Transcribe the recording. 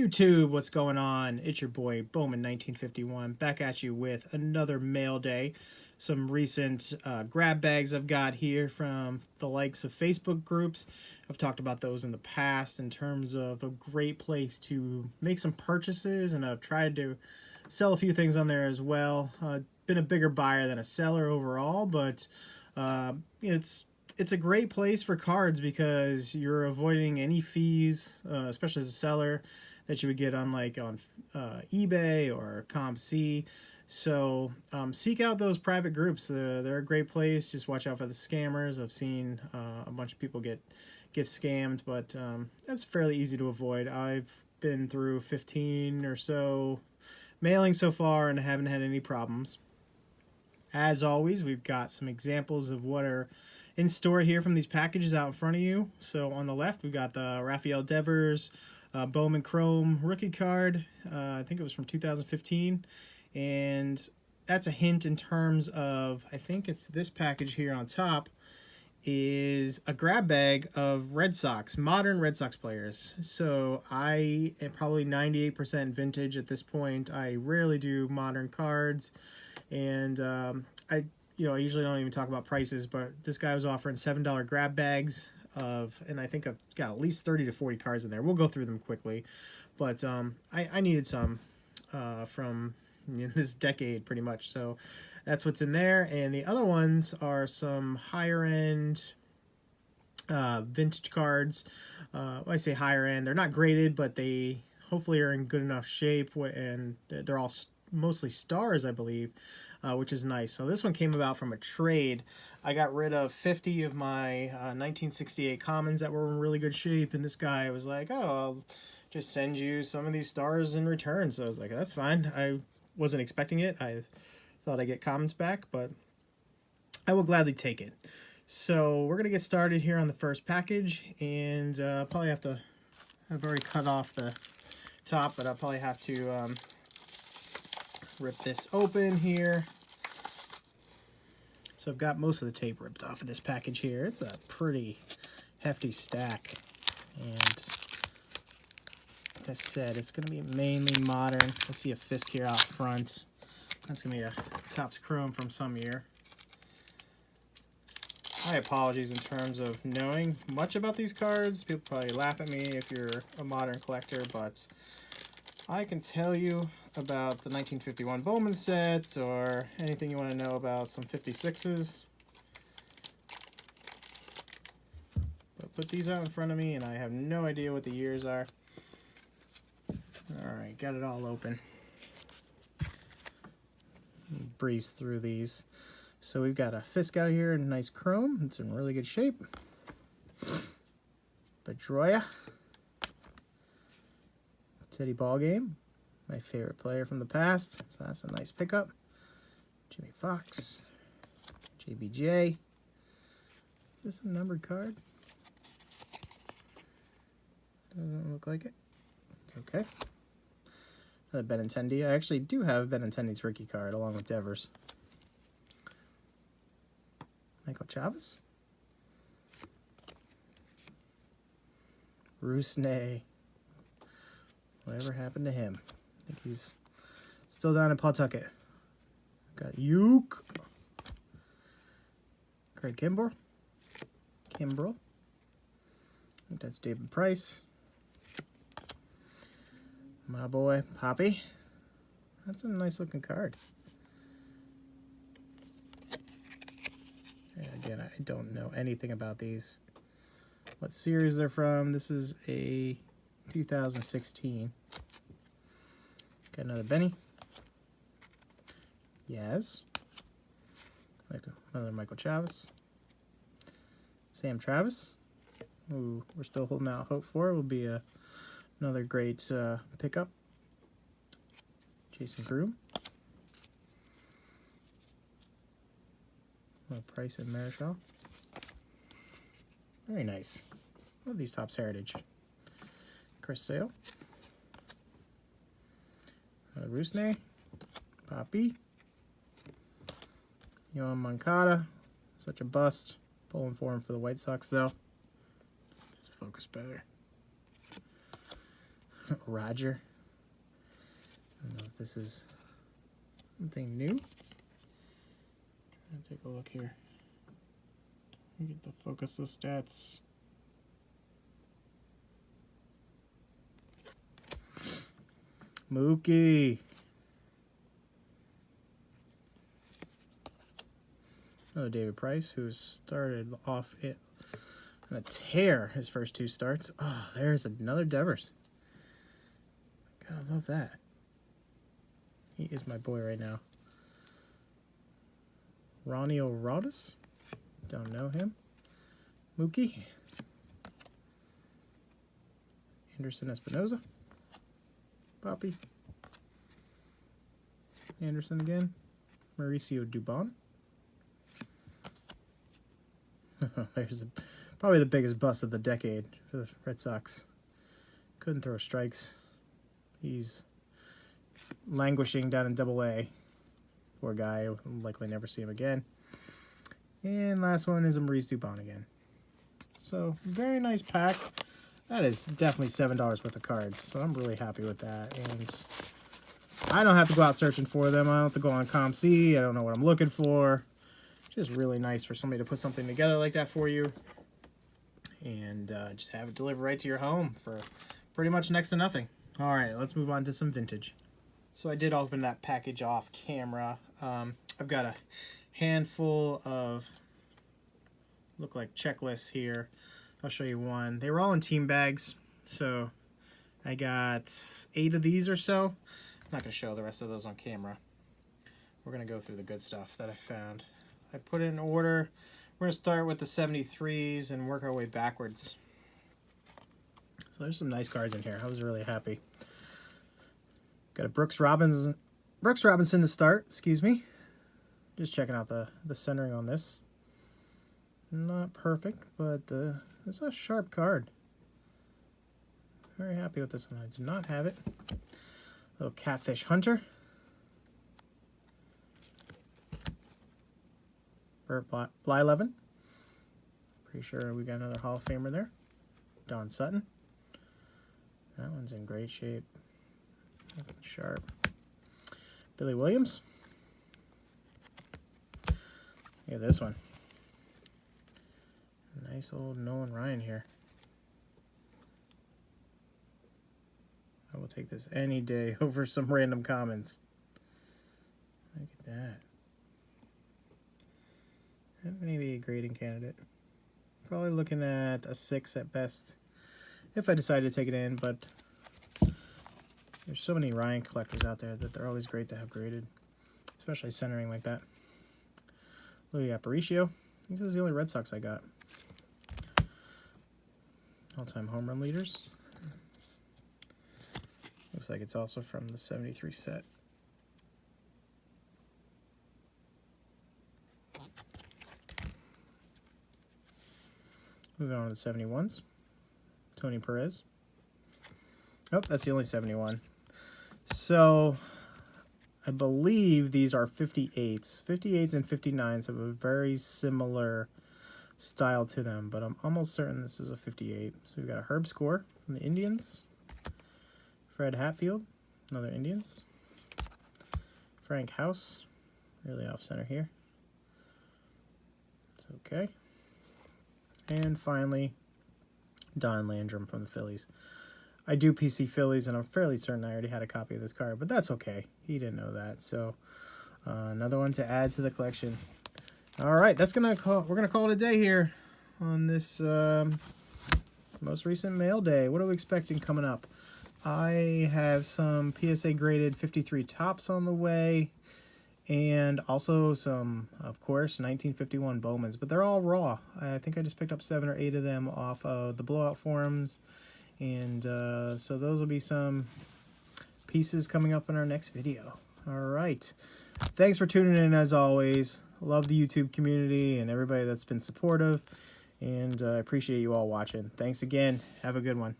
YouTube, what's going on? It's your boy Bowman 1951 back at you with another mail day. Some recent grab bags I've got here from the likes of Facebook groups. I've talked about those in the past in terms of a great place to make some purchases, and I've tried to sell a few things on there as well. Been a bigger buyer than a seller overall, but it's a great place for cards because you're avoiding any fees, especially as a seller, that you would get on eBay or ComC. So seek out those private groups. They're a great place. Just watch out for the scammers. I've seen a bunch of people get scammed, but that's fairly easy to avoid. I've been through 15 or so mailings so far and haven't had any problems. As always, we've got some examples of what are in store here from these packages out in front of you. So on the left, we've got the Rafael Devers Bowman Chrome rookie card. I think it was from 2015. And that's a hint in terms of, I think it's this package here on top, is a grab bag of Red Sox, modern Red Sox players. So I am probably 98% vintage at this point. I rarely do modern cards. And I usually don't even talk about prices, but this guy was offering $7 grab bags and I think I've got at least 30 to 40 cards in there. We'll go through them quickly, but I needed some from this decade pretty much, so that's what's in there. And the other ones are some higher end vintage cards. When I say higher end, they're not graded, but they hopefully are in good enough shape, and they're all mostly stars, I believe, which is nice. So this one came about from a trade. I got rid of 50 of my 1968 commons that were in really good shape, and this guy was like, oh, I'll just send you some of these stars in return. So I was like, that's fine. I wasn't expecting it. I thought I'd get commons back, but I will gladly take it. So we're going to get started here on the first package, and probably have to, I've already cut off the top, but I'll probably have to rip this open here. So I've got most of the tape ripped off of this package here. It's a pretty hefty stack, and like I said, it's going to be mainly modern. I see a Fisk here out front. That's going to be a Topps Chrome from some year. My apologies in terms of knowing much about these cards. People probably laugh at me if you're a modern collector, but I can tell you about the 1951 Bowman set, or anything you want to know about some 56s. But put these out in front of me and I have no idea what the years are. Alright, got it all open. Breeze through these. So we've got a Fisk out here in nice chrome. It's in really good shape. Pedroia. Teddy Ballgame, my favorite player from the past, so that's a nice pickup. Jimmy Fox, JBJ. Is this a numbered card? Doesn't look like it. It's okay. Another Benintendi. I actually do have Benintendi's rookie card along with Devers. Michael Chavez. Rusney. Whatever happened to him? I think he's still down in Pawtucket. Got Uke. Craig Kimbrell. I think that's David Price. My boy, Poppy. That's a nice looking card. And again, I don't know anything about these. What series they're from. This is a 2016. Got another Benny. Yes. Another Michael Chavez. Sam Travis. Who we're still holding out hope for. Will be another great pickup. Jason Groom. Price and Marichal. Very nice. Love these Topps Heritage. Chris Sale. Rusney. Poppy. Yohan Moncada. Such a bust. Pulling for him for the White Sox, though. Let's focus better. Roger. I don't know if this is something new. Take a look here. Get the focus of stats. Mookie. Oh, David Price, who started off it on a tear his first 2 starts. Oh, there's another Devers. God, I love that. He is my boy right now. Ronnie O'Rodis. Don't know him. Mookie. Anderson Espinoza. Poppy. Anderson again. Mauricio Dubon. There's probably the biggest bust of the decade for the Red Sox. Couldn't throw strikes. He's languishing down in Double-A. Poor guy. Will likely never see him again. And last one is a Maurice Dubon again. So, very nice pack. That is definitely $7 worth of cards. So, I'm really happy with that. And I don't have to go out searching for them. I don't have to go on ComC. I don't know what I'm looking for. Just really nice for somebody to put something together like that for you. And just have it delivered right to your home for pretty much next to nothing. All right, let's move on to some vintage. So I did open that package off camera. I've got a handful of, look like checklists here. I'll show you one. They were all in team bags. So I got 8 of these or so. I'm not going to show the rest of those on camera. We're going to go through the good stuff that I found. I put it in order. We're going to start with the 73s and work our way backwards. So there's some nice cards in here. I was really happy. Got a Brooks Robinson to start, excuse me. Just checking out the centering on this. Not perfect, but it's a sharp card. Very happy with this one. I do not have it. Little Catfish Hunter. Burt Blyleven. Pretty sure we got another Hall of Famer there. Don Sutton. That one's in great shape. Sharp. Billy Williams. Look at this one. Nice old Nolan Ryan here. I will take this any day over some random commons. Look at that. That may be a grading candidate. Probably looking at a 6 at best if I decide to take it in, but there's so many Ryan collectors out there that they're always great to have graded, especially centering like that. Louis Aparicio. This is the only Red Sox I got. All-time home run leaders. Looks like it's also from the 73 set. Moving on to the 71s. Tony Perez. Oh, that's the only 71. So, I believe these are 58s. 58s and 59s have a very similar style to them, but I'm almost certain this is a 58. So we've got a Herb Score from the Indians. Fred Hatfield, another Indians. Frank House, really off center here. It's okay. And finally, Don Landrum from the Phillies. I do PC Phillies, and I'm fairly certain I already had a copy of this card, but that's okay. He didn't know that, so another one to add to the collection. All right, we're gonna call it a day here on this most recent mail day. What are we expecting coming up? I have some PSA graded 53 tops on the way, and also some, of course, 1951 Bowmans, but they're all raw. I think I just picked up 7 or 8 of them off of the blowout forums, and so those will be some pieces coming up in our next video. All right. Thanks for tuning in, as always. Love the YouTube community and everybody that's been supportive, and I appreciate you all watching. Thanks again. Have a good one.